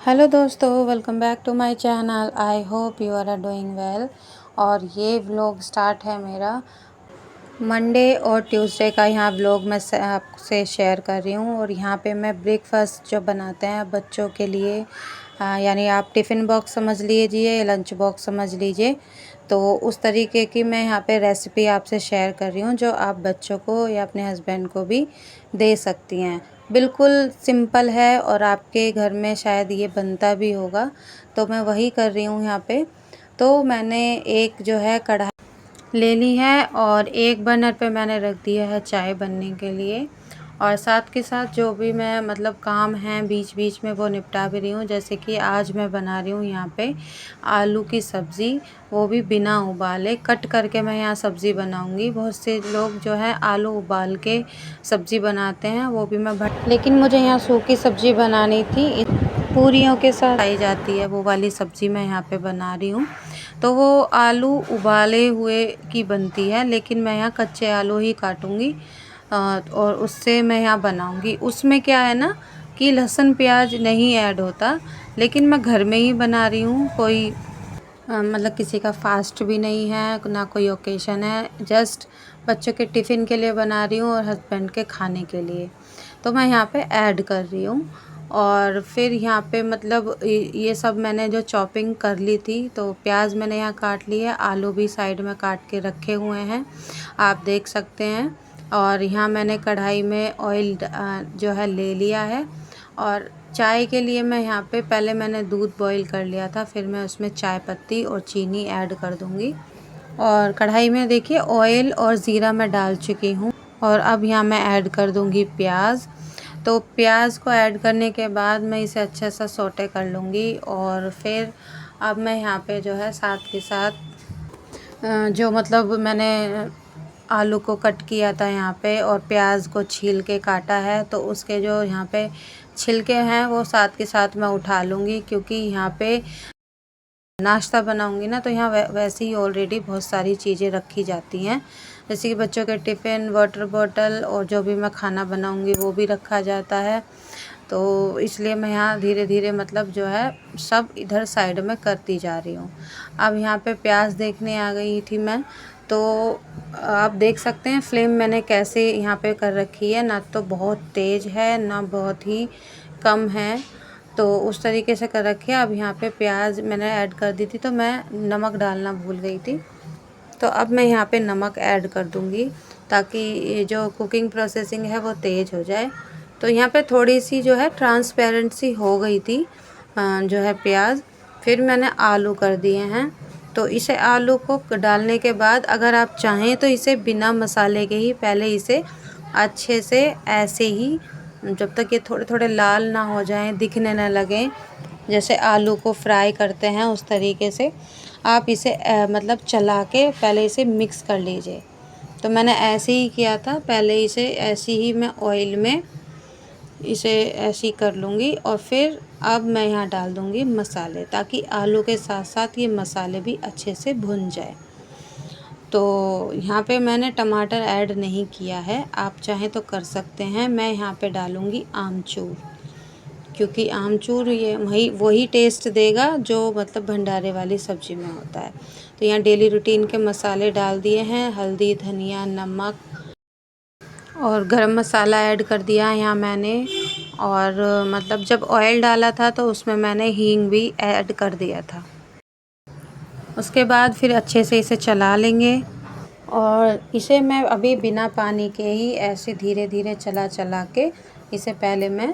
Hello दोस्तों, welcome back to my channel. I hope you are doing well. और ये vlog start है मेरा मंडे और ट्यूसडे का। यहाँ व्लॉग मैं आपसे शेयर कर रही हूँ। और यहाँ पे मैं ब्रेकफास्ट जो बनाते हैं बच्चों के लिए, यानी आप टिफ़िन बॉक्स समझ लीजिए या लंच बॉक्स समझ लीजिए, तो उस तरीके की मैं यहाँ पे रेसिपी आपसे शेयर कर रही हूँ जो आप बच्चों को या अपने हस्बैंड को भी दे सकती हैं। बिल्कुल सिंपल है और आपके घर में शायद ये बनता भी होगा, तो मैं वही कर रही हूँ यहाँ पे। तो मैंने एक जो है कढ़ाई ले ली है और एक बर्नर पे मैंने रख दिया है चाय बनने के लिए। और साथ के साथ जो भी मैं काम हैं बीच बीच में वो निपटा भी रही हूँ। जैसे कि आज मैं बना रही हूँ यहाँ पे आलू की सब्ज़ी, वो भी बिना उबाले कट करके मैं यहाँ सब्ज़ी बनाऊँगी। बहुत से लोग जो है आलू उबाल के सब्ज़ी बनाते हैं, वो भी मैं लेकिन मुझे यहाँ सूखी सब्ज़ी बनानी थी, पूरियों के साथ खाई जाती है वो वाली सब्ज़ी मैं यहाँ पे बना रही हूँ। तो वो आलू उबाले हुए की बनती है, लेकिन मैं यहाँ कच्चे आलू ही काटूँगी और उससे मैं यहाँ बनाऊँगी। उसमें क्या है ना कि लहसुन प्याज नहीं ऐड होता, लेकिन मैं घर में ही बना रही हूँ। कोई किसी का फास्ट भी नहीं है, ना कोई ओकेशन है, जस्ट बच्चों के टिफ़िन के लिए बना रही हूँ और हस्बैंड के खाने के लिए। तो मैं यहाँ पे ऐड कर रही हूँ। और फिर यहाँ पे ये सब मैंने जो चॉपिंग कर ली थी, तो प्याज मैंने यहाँ काट ली है, आलू भी साइड में काट के रखे हुए हैं, आप देख सकते हैं। और यहाँ मैंने कढ़ाई में ऑयल जो है ले लिया है। और चाय के लिए मैं यहाँ पे पहले मैंने दूध बॉईल कर लिया था, फिर मैं उसमें चाय पत्ती और चीनी ऐड कर दूँगी। और कढ़ाई में देखिए ऑयल और ज़ीरा मैं डाल चुकी हूँ। और अब यहाँ मैं ऐड कर दूँगी प्याज। तो प्याज को ऐड करने के बाद मैं इसे अच्छे से सौटे कर लूँगी। और फिर अब मैं यहाँ पे जो है साथ के साथ जो मैंने आलू को कट किया था यहाँ पे और प्याज को छील के काटा है, तो उसके जो यहाँ पे छिलके हैं वो साथ के साथ मैं उठा लूँगी, क्योंकि यहाँ पे नाश्ता बनाऊँगी ना, तो यहाँ वैसे ही ऑलरेडी बहुत सारी चीज़ें रखी जाती हैं, जैसे कि बच्चों के टिफ़िन, वाटर बॉटल और जो भी मैं खाना बनाऊँगी वो भी रखा जाता है। तो इसलिए मैं यहाँ धीरे धीरे जो है सब इधर साइड में करती जा रही हूँ। अब यहाँ पे प्याज देखने आ गई थी मैं, तो आप देख सकते हैं फ्लेम मैंने कैसे यहाँ पे कर रखी है, ना तो बहुत तेज़ है ना बहुत ही कम है, तो उस तरीके से कर रखी है। अब यहाँ पे प्याज मैंने ऐड कर दी थी, तो मैं नमक डालना भूल गई थी, तो अब मैं यहाँ पे नमक ऐड कर दूँगी ताकि ये जो कुकिंग प्रोसेसिंग है वो तेज़ हो जाए। तो यहाँ पे थोड़ी सी जो है ट्रांसपेरेंसी हो गई थी जो है प्याज। फिर मैंने आलू कर दिए हैं। तो इसे आलू को डालने के बाद अगर आप चाहें तो इसे बिना मसाले के ही पहले इसे अच्छे से ऐसे ही, जब तक ये थोड़े थोड़े लाल ना हो जाएं, दिखने ना लगें, जैसे आलू को फ्राई करते हैं उस तरीके से आप इसे चला के पहले इसे मिक्स कर लीजिए। तो मैंने ऐसे ही किया था, पहले इसे ऐसे ही मैं ऑयल में इसे ऐसे ही कर लूँगी। और फिर अब मैं यहाँ डाल दूँगी मसाले, ताकि आलू के साथ साथ ये मसाले भी अच्छे से भुन जाए। तो यहाँ पे मैंने टमाटर ऐड नहीं किया है, आप चाहें तो कर सकते हैं। मैं यहाँ पे डालूँगी आमचूर, क्योंकि आमचूर ये वही टेस्ट देगा जो भंडारे वाली सब्ज़ी में होता है। तो यहाँ डेली रूटीन के मसाले डाल दिए हैं, हल्दी, धनिया, नमक और गरम मसाला ऐड कर दिया है यहाँ मैंने। और जब ऑयल डाला था तो उसमें मैंने हींग भी ऐड कर दिया था। उसके बाद फिर अच्छे से इसे चला लेंगे। और इसे मैं अभी बिना पानी के ही ऐसे धीरे धीरे चला चला के इसे पहले मैं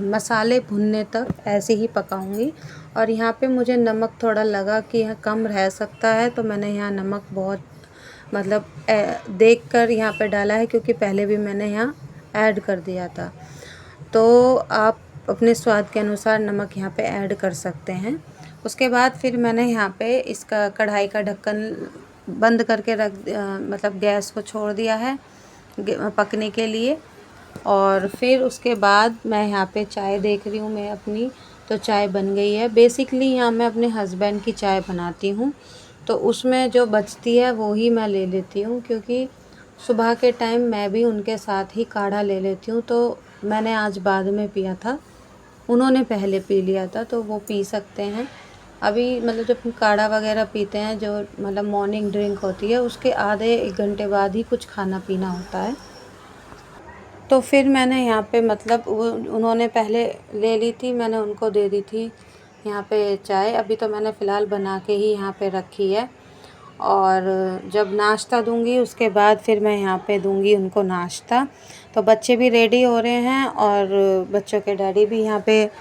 मसाले भुनने तक ऐसे ही पकाऊंगी। और यहाँ पे मुझे नमक थोड़ा लगा कि यहाँ कम रह सकता है, तो मैंने यहाँ नमक बहुत देख कर यहाँ पे डाला है, क्योंकि पहले भी मैंने यहाँ ऐड कर दिया था। तो आप अपने स्वाद के अनुसार नमक यहाँ पे ऐड कर सकते हैं। उसके बाद फिर मैंने यहाँ पे इसका कढ़ाई का ढक्कन बंद करके गैस को छोड़ दिया है पकने के लिए। और फिर उसके बाद मैं यहाँ पे चाय देख रही हूँ मैं अपनी, तो चाय बन गई है। बेसिकली यहाँ मैं अपने हस्बैंड की चाय बनाती हूँ, तो उसमें जो बचती है वो ही मैं ले लेती हूँ, क्योंकि सुबह के टाइम मैं भी उनके साथ ही काढ़ा ले लेती हूँ। तो मैंने आज बाद में पिया था, उन्होंने पहले पी लिया था तो वो पी सकते हैं। अभी मतलब जब काढ़ा वगैरह पीते हैं, जो मतलब मॉर्निंग ड्रिंक होती है, उसके आधे 1 घंटे बाद ही कुछ खाना पीना होता है। तो फिर मैंने यहाँ पे मतलब वो उन्होंने पहले ले ली थी, मैंने उनको दे दी थी यहाँ पे चाय। अभी तो मैंने फ़िलहाल बना के ही यहाँ पे रखी है, और जब नाश्ता दूँगी उसके बाद फिर मैं यहाँ पे दूँगी उनको नाश्ता। तो बच्चे भी रेडी हो रहे हैं और बच्चों के डैडी भी यहाँ पे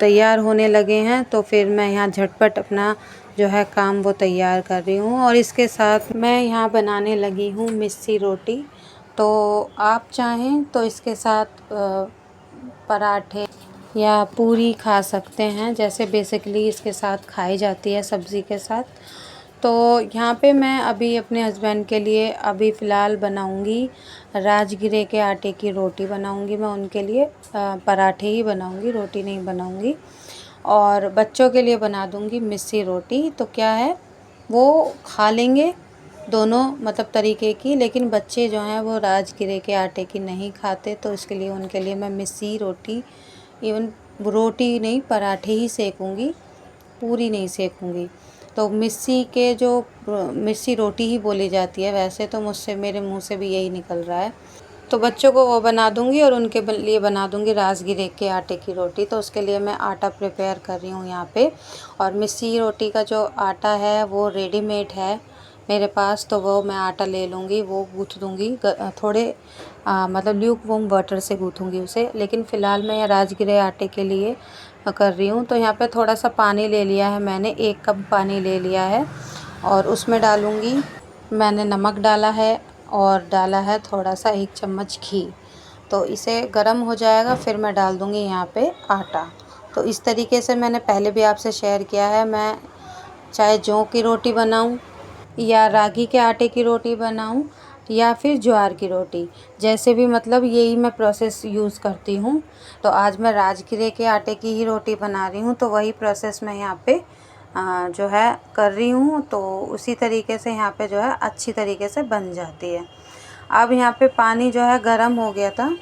तैयार होने लगे हैं। तो फिर मैं यहाँ झटपट अपना जो है काम वो तैयार कर रही हूँ, और इसके साथ मैं यहाँ बनाने लगी हूँ मिस्सी रोटी। तो आप चाहें तो इसके साथ पराठे या पूरी खा सकते हैं, जैसे बेसिकली इसके साथ खाई जाती है सब्ज़ी के साथ। तो यहाँ पे मैं अभी अपने हस्बैंड के लिए अभी फ़िलहाल बनाऊँगी राजगिरे के आटे की रोटी बनाऊँगी मैं उनके लिए। पराठे ही बनाऊँगी, रोटी नहीं बनाऊँगी। और बच्चों के लिए बना दूँगी मिस्सी रोटी। तो क्या है, वो खा लेंगे दोनों मतलब तरीके की, लेकिन बच्चे जो हैं वो राजगिरे के आटे की नहीं खाते, तो इसके लिए उनके लिए मैं मिस्सी रोटी, इवन रोटी नहीं पराठे ही सेकूँगी, पूरी नहीं सेकूँगी। तो मिस्सी रोटी ही बोली जाती है वैसे तो, मुझसे मेरे मुंह से भी यही निकल रहा है। तो बच्चों को वो बना दूँगी और उनके लिए बना दूँगी राजगिरे के आटे की रोटी। तो उसके लिए मैं आटा प्रिपेयर कर रही हूँ यहाँ पे। और मिस्सी रोटी का जो आटा है वो रेडीमेड है मेरे पास, तो वो मैं आटा ले लूँगी, वो गूँथ दूँगी थोड़े मतलब ल्यूक वार्म वाटर से गूँथूँगी उसे। लेकिन फ़िलहाल मैं यहाँ राजगिरे आटे के लिए कर रही हूँ। तो यहाँ पे थोड़ा सा पानी ले लिया है मैंने, 1 कप पानी ले लिया है, और उसमें डालूँगी, मैंने नमक डाला है और डाला है थोड़ा सा 1 चम्मच घी। तो इसे गर्म हो जाएगा, फिर मैं डाल दूँगी यहाँ पे आटा। तो इस तरीके से मैंने पहले भी आपसे शेयर किया है, मैं चाहे जौ की रोटी बनाऊँ या रागी के आटे की रोटी बनाऊँ या फिर ज्वार की रोटी, जैसे भी मतलब यही मैं प्रोसेस यूज़ करती हूँ। तो आज मैं राजगिरे के आटे की ही रोटी बना रही हूँ, तो वही प्रोसेस मैं यहाँ पे जो है कर रही हूँ। तो उसी तरीके से यहाँ पे जो है अच्छी तरीके से बन जाती है। अब यहाँ पे पानी जो है गर्म हो गया था,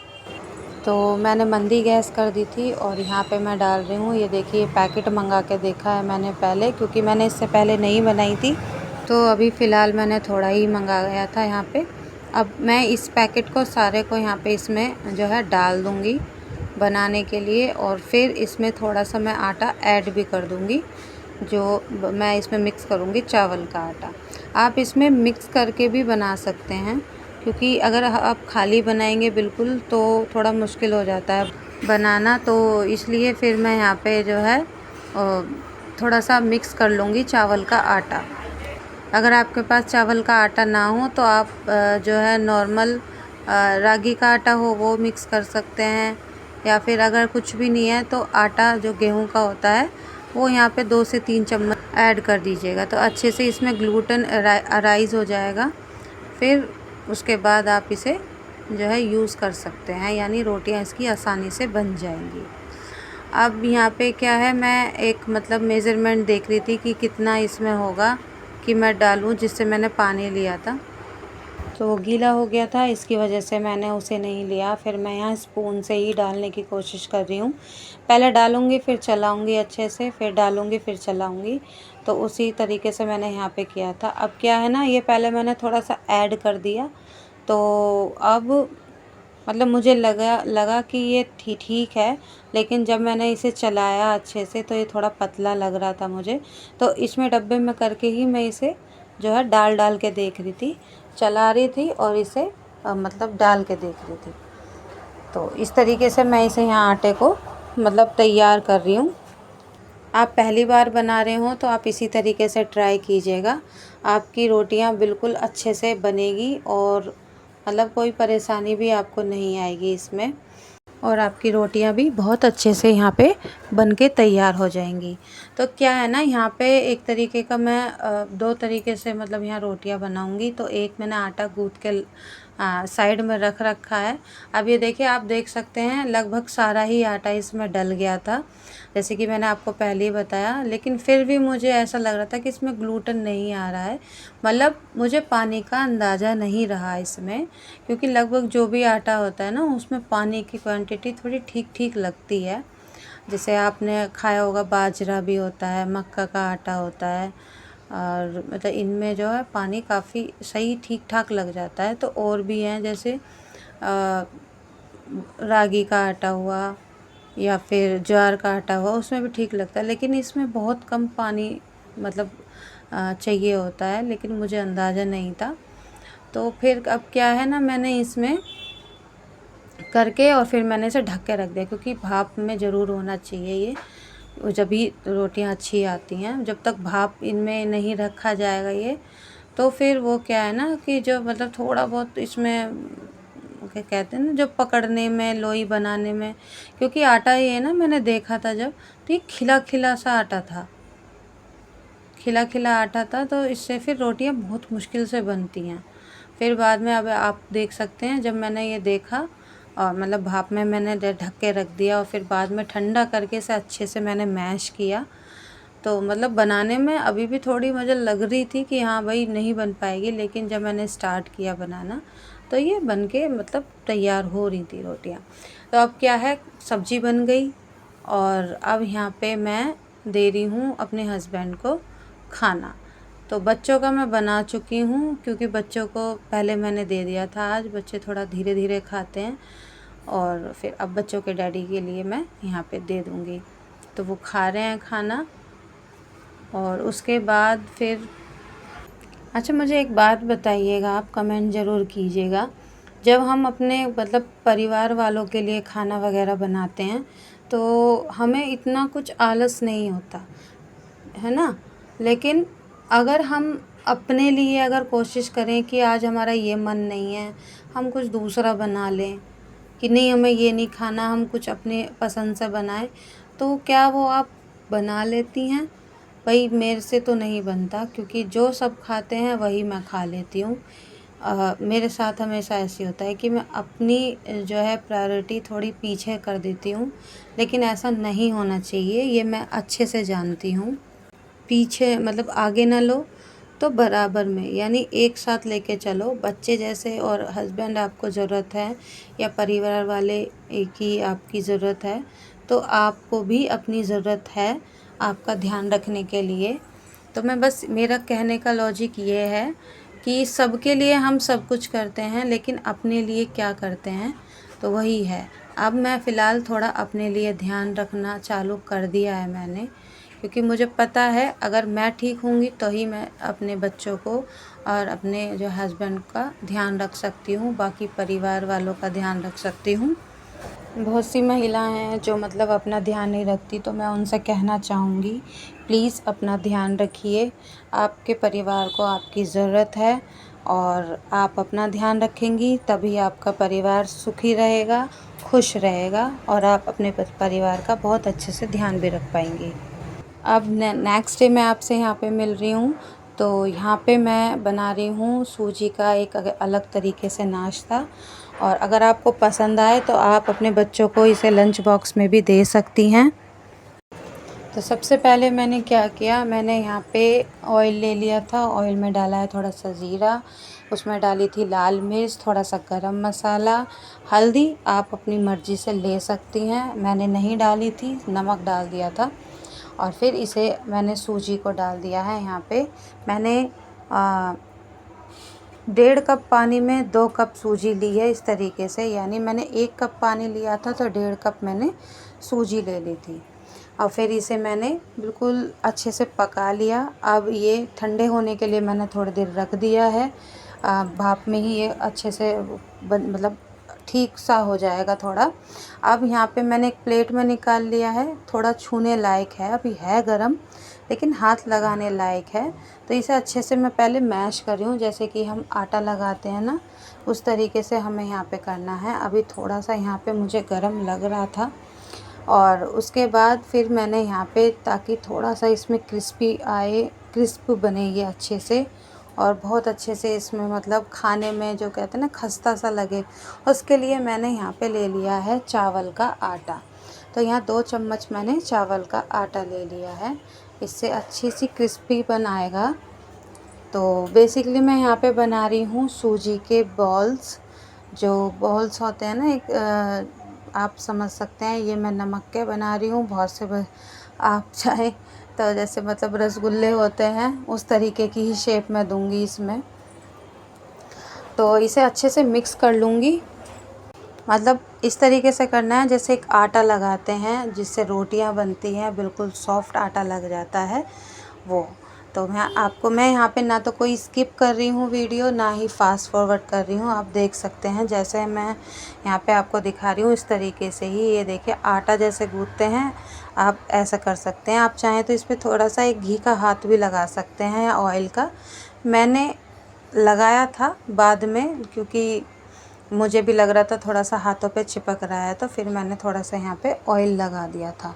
तो मैंने मंदी गैस कर दी थी, और यहाँ पे मैं डाल रही हूँ, ये देखिए पैकेट मंगा के देखा है मैंने पहले, क्योंकि मैंने इससे पहले नहीं बनाई थी। तो अभी फ़िलहाल मैंने थोड़ा ही मंगाया था यहाँ पे। अब मैं इस पैकेट को सारे को यहाँ पे इसमें जो है डाल दूँगी बनाने के लिए, और फिर इसमें थोड़ा सा मैं आटा ऐड भी कर दूँगी, जो मैं इसमें मिक्स करूँगी चावल का आटा। आप इसमें मिक्स करके भी बना सकते हैं, क्योंकि अगर आप खाली बनाएंगे बिल्कुल तो थोड़ा मुश्किल हो जाता है बनाना। तो इसलिए फिर मैं यहाँ पे जो है थोड़ा सा मिक्स कर लूँगी चावल का आटा। अगर आपके पास चावल का आटा ना हो तो आप जो है नॉर्मल रागी का आटा हो वो मिक्स कर सकते हैं, या फिर अगर कुछ भी नहीं है तो आटा जो गेहूं का होता है वो यहाँ पे 2 से 3 चम्मच ऐड कर दीजिएगा, तो अच्छे से इसमें ग्लूटेन अराइज़ हो जाएगा। फिर उसके बाद आप इसे जो है यूज़ कर सकते हैं, यानी रोटियां इसकी आसानी से बन जाएंगी। अब यहाँ पे क्या है, मैं एक मतलब मेज़रमेंट देख रही थी कि कितना इसमें होगा कि मैं डालूँ, जिससे मैंने पानी लिया था तो वो गीला हो गया था, इसकी वजह से मैंने उसे नहीं लिया। फिर मैं यहाँ स्पून से ही डालने की कोशिश कर रही हूँ, पहले डालूँगी फिर चलाऊँगी अच्छे से, फिर डालूँगी फिर चलाऊँगी। तो उसी तरीके से मैंने यहाँ पे किया था। अब क्या है ना, ये पहले मैंने थोड़ा सा ऐड कर दिया, तो अब मतलब मुझे लगा कि ये ठीक है, लेकिन जब मैंने इसे चलाया अच्छे से तो ये थोड़ा पतला लग रहा था मुझे। तो इसमें डब्बे में करके ही मैं इसे जो है डाल के देख रही थी, चला रही थी और इसे मतलब डाल के देख रही थी। तो इस तरीके से मैं इसे यहाँ आटे को मतलब तैयार कर रही हूँ। आप पहली बार बना रहे हो तो आप इसी तरीके से ट्राई कीजिएगा, आपकी रोटियाँ बिल्कुल अच्छे से बनेगी और मतलब कोई परेशानी भी आपको नहीं आएगी इसमें, और आपकी रोटियां भी बहुत अच्छे से यहाँ पे बन के तैयार हो जाएंगी। तो क्या है ना, यहाँ पे एक तरीके का मैं 2 तरीके से मतलब यहाँ रोटियां बनाऊंगी। तो एक मैंने आटा गूँथ के साइड में रख रखा है। अब ये देखिए, आप देख सकते हैं लगभग सारा ही आटा इसमें डल गया था, जैसे कि मैंने आपको पहले ही बताया। लेकिन फिर भी मुझे ऐसा लग रहा था कि इसमें ग्लूटेन नहीं आ रहा है, मतलब मुझे पानी का अंदाज़ा नहीं रहा इसमें, क्योंकि लगभग जो भी आटा होता है ना उसमें पानी की क्वांटिटी थोड़ी ठीक लगती है। जैसे आपने खाया होगा बाजरा भी होता है, मक्का का आटा होता है, और मतलब इनमें जो है पानी काफ़ी सही ठीक ठाक लग जाता है। तो और भी हैं जैसे रागी का आटा हुआ या फिर ज्वार का आटा हुआ, उसमें भी ठीक लगता है, लेकिन इसमें बहुत कम पानी मतलब चाहिए होता है, लेकिन मुझे अंदाज़ा नहीं था। तो फिर अब क्या है ना, मैंने इसमें करके और फिर मैंने इसे ढक के रख दिया, क्योंकि भाप में ज़रूर होना चाहिए ये, जब भी रोटियां अच्छी आती हैं। जब तक भाप इनमें नहीं रखा जाएगा ये, तो फिर वो क्या है ना कि जो मतलब थोड़ा बहुत इसमें क्या कहते हैं ना, जो पकड़ने में, लोई बनाने में, क्योंकि आटा ये है ना, मैंने देखा था जब, तो ये खिला खिला सा आटा था, खिला खिला आटा था, तो इससे फिर रोटियां बहुत मुश्किल से बनती हैं। फिर बाद में अब आप देख सकते हैं, जब मैंने ये देखा और मतलब भाप में मैंने ढक के रख दिया और फिर बाद में ठंडा करके इसे अच्छे से मैंने मैश किया, तो मतलब बनाने में अभी भी थोड़ी मुझे लग रही थी कि हाँ भाई नहीं बन पाएगी, लेकिन जब मैंने स्टार्ट किया बनाना तो ये बन के मतलब तैयार हो रही थी रोटियाँ। तो अब क्या है, सब्जी बन गई और अब यहाँ पे मैं दे रही हूँ अपने हस्बैंड को खाना। तो बच्चों का मैं बना चुकी हूँ, क्योंकि बच्चों को पहले मैंने दे दिया था, आज बच्चे थोड़ा धीरे धीरे खाते हैं, और फिर अब बच्चों के डैडी के लिए मैं यहाँ पे दे दूँगी। तो वो खा रहे हैं खाना। और उसके बाद फिर अच्छा, मुझे एक बात बताइएगा, आप कमेंट ज़रूर कीजिएगा, जब हम अपने मतलब परिवार वालों के लिए खाना वगैरह बनाते हैं तो हमें इतना कुछ आलस नहीं होता है ना, लेकिन अगर हम अपने लिए अगर कोशिश करें कि आज हमारा ये मन नहीं है, हम कुछ दूसरा बना लें, कि नहीं हमें ये नहीं खाना, हम कुछ अपने पसंद से बनाएं, तो क्या वो आप बना लेती हैं? भाई मेरे से तो नहीं बनता, क्योंकि जो सब खाते हैं वही मैं खा लेती हूँ। मेरे साथ हमेशा ऐसे होता है कि मैं अपनी जो है प्रायोरिटी थोड़ी पीछे कर देती हूँ, लेकिन ऐसा नहीं होना चाहिए, ये मैं अच्छे से जानती हूँ। पीछे मतलब आगे ना लो तो बराबर में, यानी एक साथ लेके चलो। बच्चे जैसे और हस्बैंड आपको ज़रूरत है, या परिवार वाले की आपकी ज़रूरत है, तो आपको भी अपनी ज़रूरत है आपका ध्यान रखने के लिए। तो मैं बस, मेरा कहने का लॉजिक ये है कि सबके लिए हम सब कुछ करते हैं, लेकिन अपने लिए क्या करते हैं, तो वही है। अब मैं फ़िलहाल थोड़ा अपने लिए ध्यान रखना चालू कर दिया है मैंने, क्योंकि मुझे पता है अगर मैं ठीक होंगी तो ही मैं अपने बच्चों को और अपने जो हस्बैंड का ध्यान रख सकती हूँ, बाकी परिवार वालों का ध्यान रख सकती हूँ। बहुत सी महिलाएं हैं जो मतलब अपना ध्यान नहीं रखती, तो मैं उनसे कहना चाहूँगी, प्लीज़ अपना ध्यान रखिए। आपके परिवार को आपकी ज़रूरत है, और आप अपना ध्यान रखेंगी तभी आपका परिवार सुखी रहेगा, खुश रहेगा, और आप अपने परिवार का बहुत अच्छे से ध्यान भी रख पाएंगी। अब नेक्स्ट डे मैं आपसे यहाँ पे मिल रही हूँ। तो यहाँ पे मैं बना रही हूँ सूजी का एक अलग तरीके से नाश्ता, और अगर आपको पसंद आए तो आप अपने बच्चों को इसे लंच बॉक्स में भी दे सकती हैं। तो सबसे पहले मैंने क्या किया, मैंने यहाँ पे ऑयल ले लिया था, ऑयल में डाला है थोड़ा सा ज़ीरा, उसमें डाली थी लाल मिर्च, थोड़ा सा गरम मसाला, हल्दी आप अपनी मर्ज़ी से ले सकती हैं, मैंने नहीं डाली थी, नमक डाल दिया था। और फिर इसे मैंने सूजी को डाल दिया है। यहाँ पे मैंने 1.5 कप पानी में 2 कप सूजी ली है इस तरीके से, यानी मैंने 1 कप पानी लिया था तो 1.5 कप मैंने सूजी ले ली थी। और फिर इसे मैंने बिल्कुल अच्छे से पका लिया। अब ये ठंडे होने के लिए मैंने थोड़ी देर रख दिया है, भाप में ही ये अच्छे से मतलब ठीक सा हो जाएगा थोड़ा। अब यहाँ पे मैंने एक प्लेट में निकाल लिया है, थोड़ा छूने लायक है, अभी है गरम लेकिन हाथ लगाने लायक है। तो इसे अच्छे से मैं पहले मैश कर रही हूँ, जैसे कि हम आटा लगाते हैं ना, उस तरीके से हमें यहाँ पे करना है। अभी थोड़ा सा यहाँ पे मुझे गरम लग रहा था, और उसके बाद फिर मैंने यहाँ पे, ताकि थोड़ा सा इसमें क्रिस्पी आए, क्रिस्प बने ये अच्छे से, और बहुत अच्छे से इसमें मतलब खाने में जो कहते हैं ना खस्ता सा लगे, उसके लिए मैंने यहाँ पे ले लिया है चावल का आटा। तो यहाँ 2 चम्मच मैंने चावल का आटा ले लिया है, इससे अच्छी सी क्रिस्पी बनाएगा। तो बेसिकली मैं यहाँ पे बना रही हूँ सूजी के बॉल्स, जो बॉल्स होते हैं ना, एक आप समझ सकते हैं। ये मैं नमक के बना रही हूँ। बहुत से आप चाहें तो जैसे मतलब रसगुल्ले होते हैं उस तरीके की ही शेप मैं दूँगी इसमें। तो इसे अच्छे से मिक्स कर लूँगी। मतलब इस तरीके से करना है जैसे एक आटा लगाते हैं जिससे रोटियां बनती हैं, बिल्कुल सॉफ्ट आटा लग जाता है वो। तो मैं यहाँ पे ना तो कोई स्किप कर रही हूँ वीडियो, ना ही फास्ट फॉरवर्ड कर रही हूँ। आप देख सकते हैं जैसे मैं यहाँ पे आपको दिखा रही हूँ इस तरीके से ही। ये देखिए आटा जैसे गूँथते हैं आप ऐसा कर सकते हैं। आप चाहें तो इस पर थोड़ा सा एक घी का हाथ भी लगा सकते हैं या ऑयल का। मैंने लगाया था बाद में, क्योंकि मुझे भी लग रहा था थोड़ा सा हाथों पे चिपक रहा है, तो फिर मैंने थोड़ा सा यहाँ पे ऑयल लगा दिया था।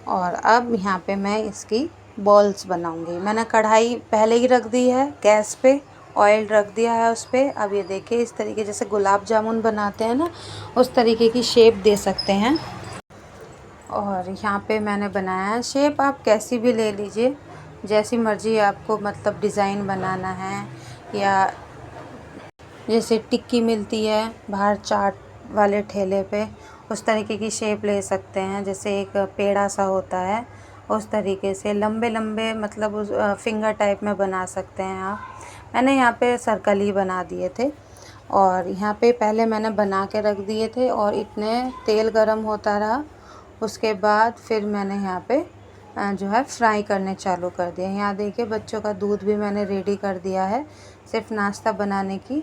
और अब यहाँ पे मैं इसकी बॉल्स बनाऊंगी। मैंने कढ़ाई पहले ही रख दी है गैस पे, ऑयल रख दिया है उस पर। अब ये देखिए इस तरीके जैसे गुलाब जामुन बनाते हैं ना, उस तरीके की शेप दे सकते हैं। और यहाँ पे मैंने बनाया है शेप, आप कैसी भी ले लीजिए, जैसी मर्ज़ी आपको मतलब डिज़ाइन बनाना है। या जैसे टिक्की मिलती है बाहर चाट वाले ठेले पे, उस तरीके की शेप ले सकते हैं। जैसे एक पेड़ा सा होता है उस तरीके से लंबे लंबे मतलब उस फिंगर टाइप में बना सकते हैं आप। मैंने यहाँ पे सर्कल ही बना दिए थे। और यहाँ पे पहले मैंने बना के रख दिए थे और इतने तेल गरम होता रहा। उसके बाद फिर मैंने यहाँ पे जो है फ्राई करने चालू कर दिया। यहाँ देखिए बच्चों का दूध भी मैंने रेडी कर दिया है। सिर्फ नाश्ता बनाने की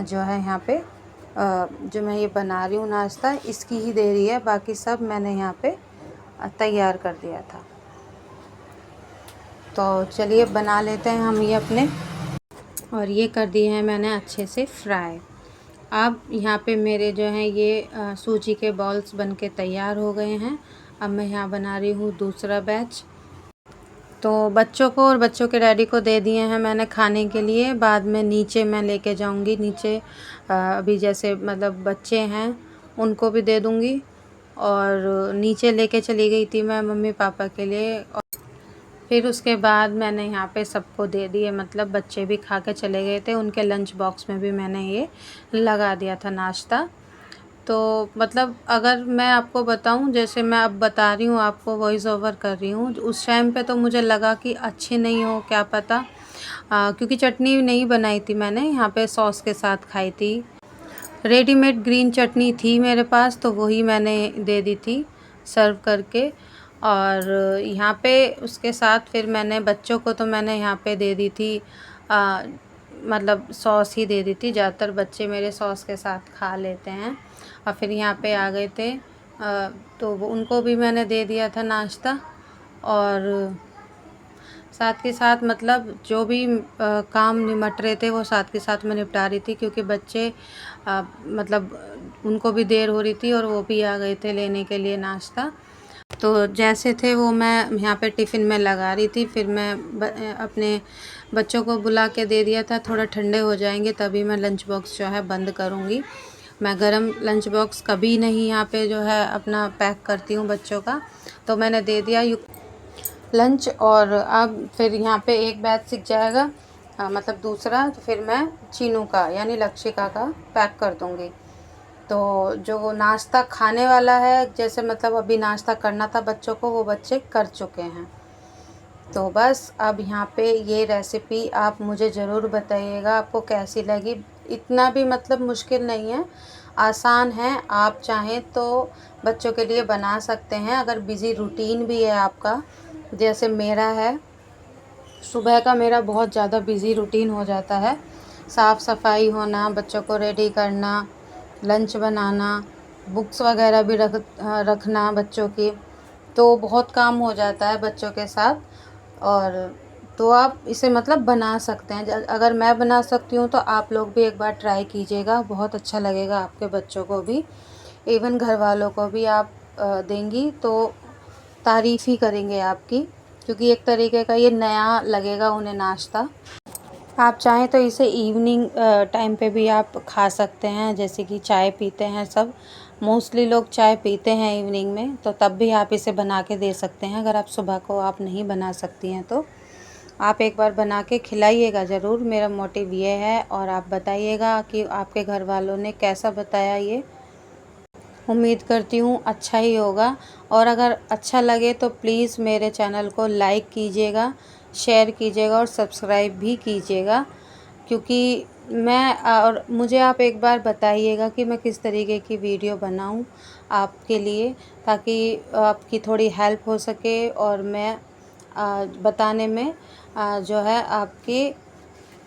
जो है यहाँ पे जो मैं ये बना रही हूँ नाश्ता, इसकी ही देरी है। बाकी सब मैंने यहाँ पे तैयार कर दिया था। तो चलिए बना लेते हैं हम ये अपने। और ये कर दिए हैं मैंने अच्छे से फ्राई। अब यहाँ पे मेरे जो हैं ये सूजी के बॉल्स बनके तैयार हो गए हैं। अब मैं यहाँ बना रही हूँ दूसरा बैच। तो बच्चों को और बच्चों के डैडी को दे दिए हैं मैंने खाने के लिए। बाद में नीचे मैं लेके जाऊंगी। नीचे अभी जैसे मतलब बच्चे हैं उनको भी दे दूंगी। और नीचे लेके चली गई थी मैं मम्मी पापा के लिए। और फिर उसके बाद मैंने यहाँ पे सबको दे दिए, मतलब बच्चे भी खा के चले गए थे। उनके लंच बॉक्स में भी मैंने ये लगा दिया था नाश्ता। तो मतलब अगर मैं आपको बताऊं, जैसे मैं अब बता रही हूँ आपको, वॉइस ओवर कर रही हूँ, उस टाइम पे तो मुझे लगा कि अच्छे नहीं हो, क्या पता, क्योंकि चटनी नहीं बनाई थी मैंने, यहाँ पे सॉस के साथ खाई थी। रेडीमेड ग्रीन चटनी थी मेरे पास तो वही मैंने दे दी थी सर्व करके। और यहाँ पे उसके साथ फिर मैंने बच्चों को तो मैंने यहाँ पे दे दी थी मतलब सॉस ही दे दी थी। ज़्यादातर बच्चे मेरे सॉस के साथ खा लेते हैं। और फिर यहाँ पे आ गए थे तो उनको भी मैंने दे दिया था नाश्ता। और साथ के साथ मतलब जो भी काम निमट रहे थे वो साथ के साथ मैं निपटा रही थी, क्योंकि बच्चे मतलब उनको भी देर हो रही थी और वो भी आ गए थे लेने के लिए नाश्ता। तो जैसे थे वो मैं यहाँ पे टिफ़िन में लगा रही थी। फिर मैं अपने बच्चों को बुला के दे दिया था, थोड़ा ठंडे हो जाएंगे तभी मैं लंच बॉक्स जो है बंद करूँगी। मैं गरम लंच बॉक्स कभी नहीं यहाँ पे जो है अपना पैक करती हूँ बच्चों का। तो मैंने दे दिया लंच। और अब फिर यहाँ पे एक बैच सीख जाएगा मतलब दूसरा, तो फिर मैं चीनू का यानी लक्षिका का पैक कर दूँगी। तो जो नाश्ता खाने वाला है, जैसे मतलब अभी नाश्ता करना था बच्चों को, वो बच्चे कर चुके हैं। तो बस अब यहाँ पे ये रेसिपी आप मुझे ज़रूर बताइएगा आपको कैसी लगी। इतना भी मतलब मुश्किल नहीं है, आसान है। आप चाहें तो बच्चों के लिए बना सकते हैं। अगर बिज़ी रूटीन भी है आपका, जैसे मेरा है, सुबह का मेरा बहुत ज़्यादा बिज़ी रूटीन हो जाता है। साफ़ सफाई होना, बच्चों को रेडी करना, लंच बनाना, बुक्स वगैरह भी रखना बच्चों की, तो बहुत काम हो जाता है बच्चों के साथ। और तो आप इसे मतलब बना सकते हैं। अगर मैं बना सकती हूँ तो आप लोग भी एक बार ट्राई कीजिएगा, बहुत अच्छा लगेगा आपके बच्चों को भी, इवन घर वालों को भी आप देंगी तो तारीफ़ ही करेंगे आपकी, क्योंकि एक तरीके का ये नया लगेगा उन्हें नाश्ता। आप चाहें तो इसे इवनिंग टाइम पे भी आप खा सकते हैं, जैसे कि चाय पीते हैं सब, मोस्टली लोग चाय पीते हैं इवनिंग में, तो तब भी आप इसे बना के दे सकते हैं। अगर आप सुबह को आप नहीं बना सकती हैं तो आप एक बार बना के खिलाइएगा ज़रूर, मेरा मोटिव ये है। और आप बताइएगा कि आपके घर वालों ने कैसा बताया ये। उम्मीद करती हूँ अच्छा ही होगा। और अगर अच्छा लगे तो प्लीज़ मेरे चैनल को लाइक कीजिएगा, शेयर कीजिएगा और सब्सक्राइब भी कीजिएगा, क्योंकि और मुझे आप एक बार बताइएगा कि मैं किस तरीके की वीडियो बनाऊं आपके लिए, ताकि आपकी थोड़ी हेल्प हो सके और मैं बताने में जो है आपकी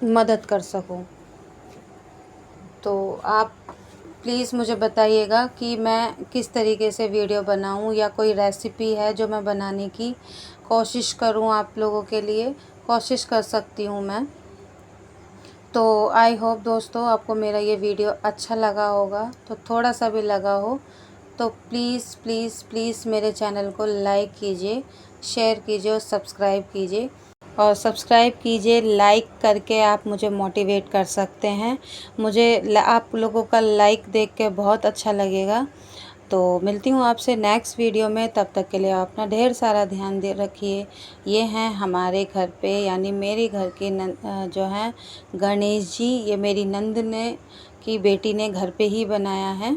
मदद कर सकूं। तो आप प्लीज़ मुझे बताइएगा कि मैं किस तरीके से वीडियो बनाऊं, या कोई रेसिपी है जो मैं बनाने की कोशिश करूं आप लोगों के लिए, कोशिश कर सकती हूं मैं। तो आई होप दोस्तों आपको मेरा ये वीडियो अच्छा लगा होगा, तो थोड़ा सा भी लगा हो तो प्लीज़ प्लीज़ प्लीज़ मेरे चैनल को लाइक कीजिए, शेयर कीजिए और सब्सक्राइब कीजिए। और सब्सक्राइब कीजिए, लाइक करके आप मुझे मोटिवेट कर सकते हैं। मुझे आप लोगों का लाइक देख के बहुत अच्छा लगेगा। तो मिलती हूँ आपसे नेक्स्ट वीडियो में, तब तक के लिए आप अपना ढेर सारा ध्यान दे रखिए। ये हैं हमारे घर पे, यानी मेरे घर के जो हैं गणेश जी, ये मेरी नंद ने की बेटी ने घर पे ही बनाया है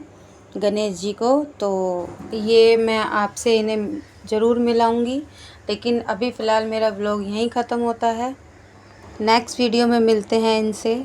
गणेश जी को। तो ये मैं आपसे इन्हें ज़रूर मिलाऊंगी, लेकिन अभी फ़िलहाल मेरा व्लॉग यहीं ख़त्म होता है। नेक्स्ट वीडियो में मिलते हैं इनसे।